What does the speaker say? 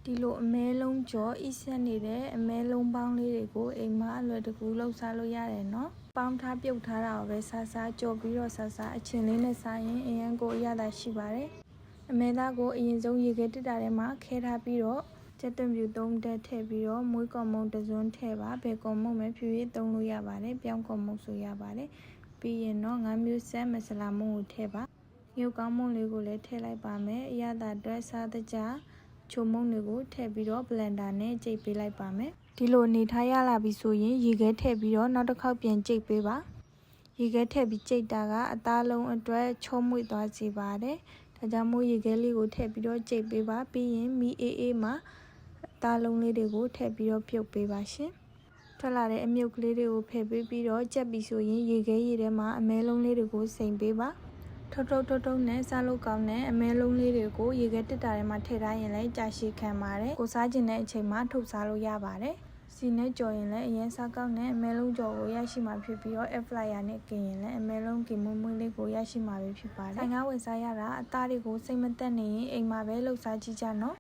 ဒီလိုအမဲလုံးကြောအီးဆက်နေတဲ့အမဲလုံးပေါင်းလေးတွေကိုအိမ်မှာအလွယ်တကူလှုပ်ရှားလို့ရတယ်နော်ပေါင်းထားပြုတ်ထားတာကိုပဲစားစားကြော်ပြီးတော့စားစားအချင်းလေးနဲ့စားရင်အရန်ကိုအရသာရှိပါတယ်အမဲသားကိုအရင်ဆုံးရေခဲတစ်တာထဲမှာခဲထားပြီးတော့ကျက်သွန်ပြူ3တက်ထည့်ပြီးတော့မွေးကော်မုံတစ်စွန်းထည့်ပါဘယ်ကော်မုံပဲဖြူရေးသုံးလို့ရပါတယ်ပြောင်းကော်မုံဆိုရပါတယ်ပြီးရင်တော့ငါးမျိုးဆက်မဆလာမုံကိုထည့်ပါငုတ်ကောင်းမုံလေးကိုလည်းထည့်လိုက်ပါမယ်အရသာအတွက်စားတကြချိုမုံတွေကိုထည့်ပြီးတော့ဘလန်ဒါနဲ့ကြိတ်ပေးလိုက်ပါမယ်ဒီလိုနေထားရလာပြီဆိုရင်ရေခဲထည့်ပြီးတော့နောက်တစ်ခေါက်ပြန်ကြိတ်ပေးပါရေခဲထည့်ပြီးကြိတ်တာကအသားလုံးအတွက်ချောမွေ့သွားစေပါတယ်ဒါကြောင့်မို့ရေခဲလေးကိုထည့်ပြီးတော့ကြိတ်ပေးပါပြီးရင်မီအေးမှာအသားလုံးလေးတွေကိုထည့်ပြီးတော့ပြုတ်ပေးပါရှင်ထွက်လာတဲ့အမြုပ်ကလေးတွေကိုဖယ်ပေးပြီးတော့ကြက်ပြီးဆိုရင်ရေခဲရေထဲမှာအမဲလုံးလေးတွေကိုစိမ်ပေးပါထုံနဲ့စားလို့ကောင်းတဲ့အမဲလုံးလေးတွေကိုရေခဲတစ်တာထဲမှာထည့်ထားရင်လည်းကြာရှည်ခံပါတယ်ကိုစားကျင်တဲ့အချိန်မှာထုတ်စားလို့ရပါတယ်စီနဲ့ကြော်ရင်လည်းအရင်စားကောင်းတဲ့အမဲလုံးကြော်ကိုရရှိမှာဖြစ်ပြီးတော့ air fryer နဲ့กินရင်လည်းအမဲလုံးကင်မွေးလေးကိုရရှိမှာပဲဖြစ်ပါတယ်ဆိုင်ကားဝင်စားရတာအသားတွေကိုစိတ်မသက်နေရင်အိမ်မှာပဲလှုပ်ရှားကြည့်ကြနော်